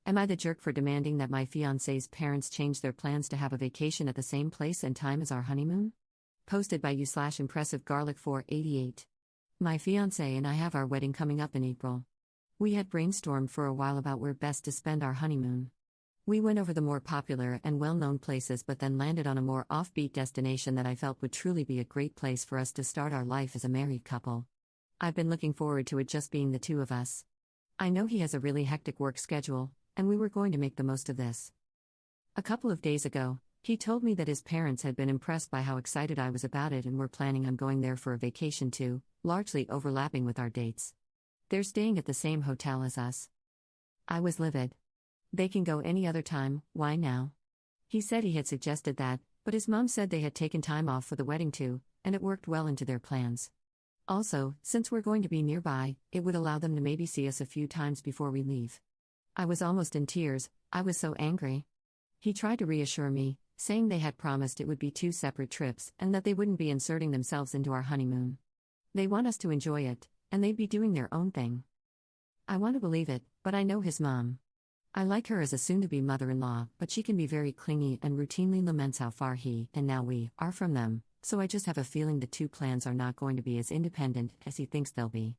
Am I the jerk for demanding that my fiancé's parents change their plans to have a vacation at the same place and time as our honeymoon? Posted by you/impressive garlic 488. My fiancé and I have our wedding coming up in April. We had brainstormed for a while about where best to spend our honeymoon. We went over the more popular and well-known places but then landed on a more offbeat destination that I felt would truly be a great place for us to start our life as a married couple. I've been looking forward to it just being the two of us. I know he has a really hectic work schedule, and we were going to make the most of this. A couple of days ago, he told me that his parents had been impressed by how excited I was about it and were planning on going there for a vacation too, largely overlapping with our dates. They're staying at the same hotel as us. I was livid. They can go any other time, why now? He said he had suggested that, but his mom said they had taken time off for the wedding too, and it worked well into their plans. Also, since we're going to be nearby, it would allow them to maybe see us a few times before we leave. I was almost in tears, I was so angry. He tried to reassure me, saying they had promised it would be 2 separate trips and that they wouldn't be inserting themselves into our honeymoon. They want us to enjoy it, and they'd be doing their own thing. I want to believe it, but I know his mom. I like her as a soon-to-be mother-in-law, but she can be very clingy and routinely laments how far he, and now we, are from them, so I just have a feeling the 2 plans are not going to be as independent as he thinks they'll be.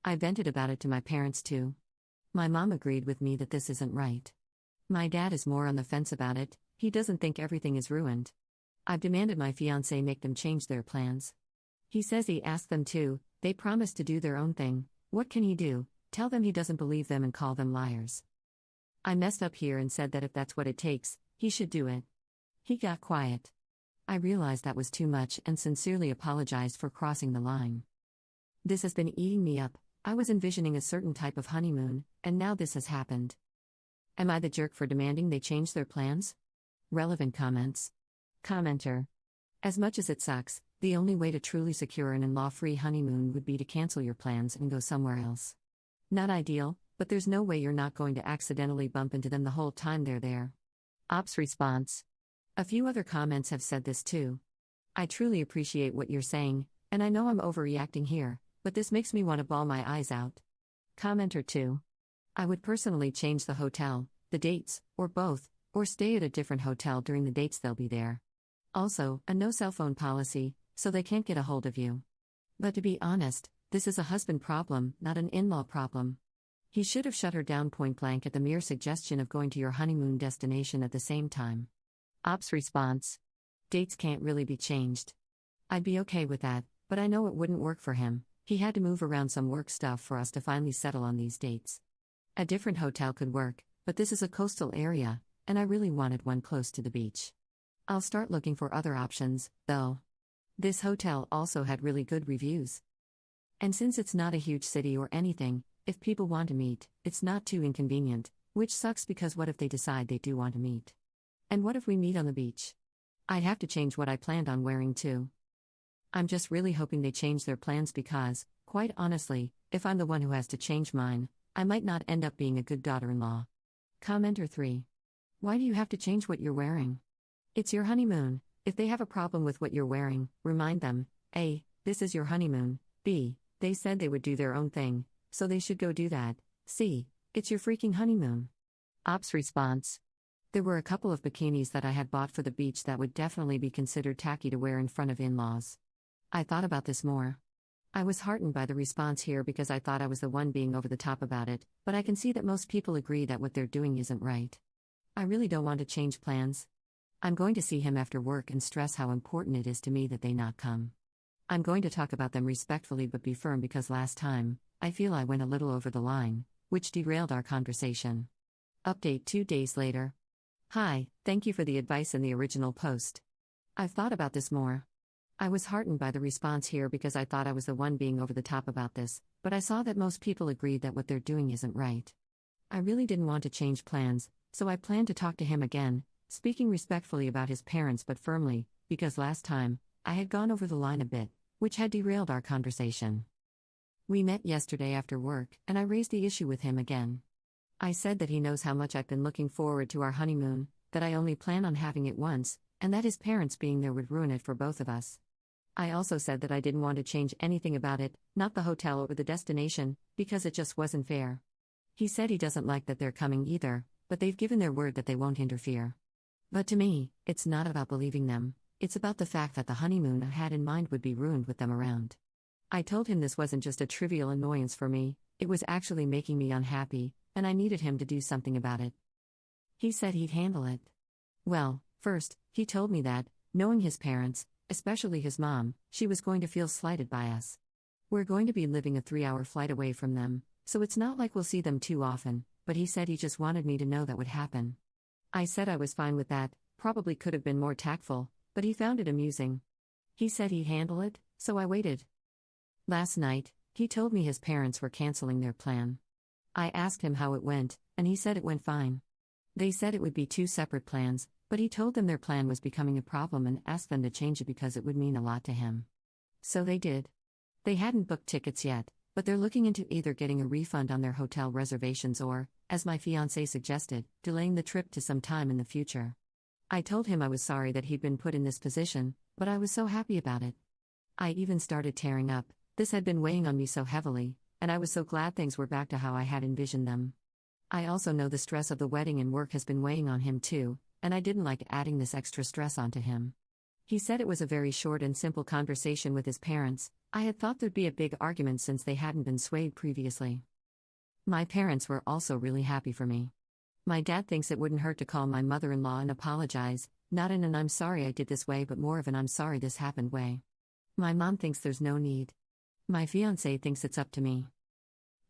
I vented about it to my parents too. My mom agreed with me that this isn't right. My dad is more on the fence about it, he doesn't think everything is ruined. I've demanded my fiancé make them change their plans. He says he asked them to, they promised to do their own thing, what can he do, tell them he doesn't believe them and call them liars. I messed up here and said that if that's what it takes, he should do it. He got quiet. I realized that was too much and sincerely apologized for crossing the line. This has been eating me up. I was envisioning a certain type of honeymoon, and now this has happened. Am I the jerk for demanding they change their plans? Relevant comments. Commenter. As much as it sucks, the only way to truly secure an in-law-free honeymoon would be to cancel your plans and go somewhere else. Not ideal, but there's no way you're not going to accidentally bump into them the whole time they're there. Ops response. A few other comments have said this too. I truly appreciate what you're saying, and I know I'm overreacting here, but this makes me want to bawl my eyes out. Commenter 2. I would personally change the hotel, the dates, or both, or stay at a different hotel during the dates they'll be there. Also, a no cell phone policy, so they can't get a hold of you. But to be honest, this is a husband problem, not an in-law problem. He should have shut her down point blank at the mere suggestion of going to your honeymoon destination at the same time. Ops response. Dates can't really be changed. I'd be okay with that, but I know it wouldn't work for him. He had to move around some work stuff for us to finally settle on these dates. A different hotel could work, but this is a coastal area, and I really wanted one close to the beach. I'll start looking for other options, though. This hotel also had really good reviews. And since it's not a huge city or anything, if people want to meet, it's not too inconvenient, which sucks because what if they decide they do want to meet? And what if we meet on the beach? I'd have to change what I planned on wearing too. I'm just really hoping they change their plans because, quite honestly, if I'm the one who has to change mine, I might not end up being a good daughter-in-law. Commenter 3. Why do you have to change what you're wearing? It's your honeymoon. If they have a problem with what you're wearing, remind them, A, this is your honeymoon, B, they said they would do their own thing, so they should go do that, C, it's your freaking honeymoon. Ops response. There were a couple of bikinis that I had bought for the beach that would definitely be considered tacky to wear in front of in-laws. I thought about this more. I was heartened by the response here because I thought I was the one being over the top about it, but I can see that most people agree that what they're doing isn't right. I really don't want to change plans. I'm going to see him after work and stress how important it is to me that they not come. I'm going to talk about them respectfully but be firm because last time, I feel I went a little over the line, which derailed our conversation. Update 2 days later. Hi, thank you for the advice in the original post. I've thought about this more. I was heartened by the response here because I thought I was the one being over the top about this, but I saw that most people agreed that what they're doing isn't right. I really didn't want to change plans, so I planned to talk to him again, speaking respectfully about his parents but firmly, because last time, I had gone over the line a bit, which had derailed our conversation. We met yesterday after work, and I raised the issue with him again. I said that he knows how much I've been looking forward to our honeymoon, that I only plan on having it once, and that his parents being there would ruin it for both of us. I also said that I didn't want to change anything about it, not the hotel or the destination, because it just wasn't fair. He said he doesn't like that they're coming either, but they've given their word that they won't interfere. But to me, it's not about believing them, it's about the fact that the honeymoon I had in mind would be ruined with them around. I told him this wasn't just a trivial annoyance for me, it was actually making me unhappy, and I needed him to do something about it. He said he'd handle it. Well, first, he told me that, knowing his parents, especially his mom, she was going to feel slighted by us. We're going to be living a 3-hour flight away from them, so it's not like we'll see them too often, but he said he just wanted me to know that would happen. I said I was fine with that, probably could have been more tactful, but he found it amusing. He said he'd handle it, so I waited. Last night, he told me his parents were canceling their plan. I asked him how it went, and he said it went fine. They said it would be 2 separate plans, but he told them their plan was becoming a problem and asked them to change it because it would mean a lot to him. So they did. They hadn't booked tickets yet, but they're looking into either getting a refund on their hotel reservations or, as my fiancé suggested, delaying the trip to some time in the future. I told him I was sorry that he'd been put in this position, but I was so happy about it. I even started tearing up. This had been weighing on me so heavily, and I was so glad things were back to how I had envisioned them. I also know the stress of the wedding and work has been weighing on him too, and I didn't like adding this extra stress onto him. He said it was a very short and simple conversation with his parents. I had thought there'd be a big argument since they hadn't been swayed previously. My parents were also really happy for me. My dad thinks it wouldn't hurt to call my mother-in-law and apologize, not in an I'm sorry I did this way but more of an I'm sorry this happened way. My mom thinks there's no need. My fiancé thinks it's up to me.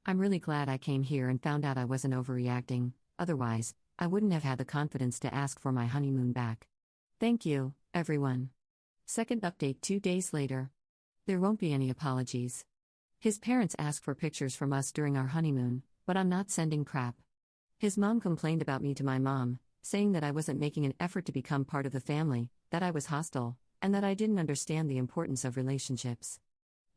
I'm really glad I came here and found out I wasn't overreacting, otherwise, I wouldn't have had the confidence to ask for my honeymoon back. Thank you, everyone. Second update 2 days later. There won't be any apologies. His parents asked for pictures from us during our honeymoon, but I'm not sending crap. His mom complained about me to my mom, saying that I wasn't making an effort to become part of the family, that I was hostile, and that I didn't understand the importance of relationships.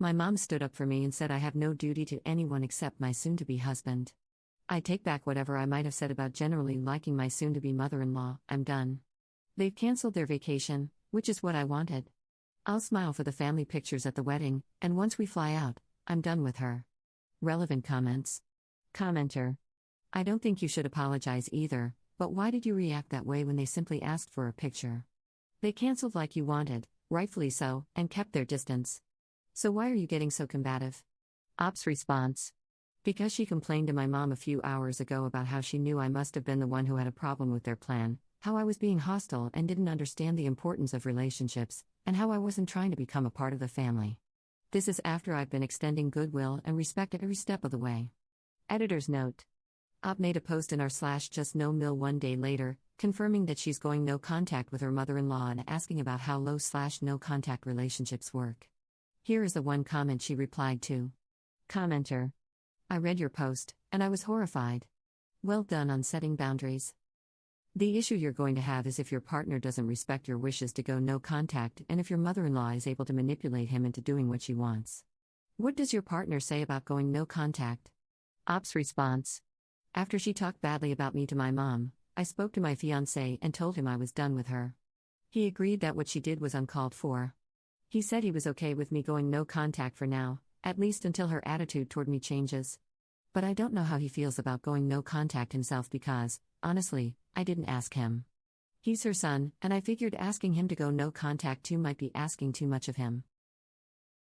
My mom stood up for me and said I have no duty to anyone except my soon-to-be husband. I take back whatever I might have said about generally liking my soon-to-be mother-in-law. I'm done. They've canceled their vacation, which is what I wanted. I'll smile for the family pictures at the wedding, and once we fly out, I'm done with her. Relevant comments. Commenter. I don't think you should apologize either, but why did you react that way when they simply asked for a picture? They canceled like you wanted, rightfully so, and kept their distance. So why are you getting so combative? Ops response. Because she complained to my mom a few hours ago about how she knew I must have been the one who had a problem with their plan, how I was being hostile and didn't understand the importance of relationships, and how I wasn't trying to become a part of the family. This is after I've been extending goodwill and respect every step of the way. Editor's note. Op made a post in r/just-no-mill 1 day later, confirming that she's going no contact with her mother-in-law and asking about how low/no contact relationships work. Here is the one comment she replied to. Commenter. I read your post, and I was horrified. Well done on setting boundaries. The issue you're going to have is if your partner doesn't respect your wishes to go no contact and if your mother-in-law is able to manipulate him into doing what she wants. What does your partner say about going no contact? Op's response. After she talked badly about me to my mom, I spoke to my fiancé and told him I was done with her. He agreed that what she did was uncalled for. He said he was okay with me going no contact for now, at least until her attitude toward me changes. But I don't know how he feels about going no contact himself because, honestly, I didn't ask him. He's her son, and I figured asking him to go no contact too might be asking too much of him.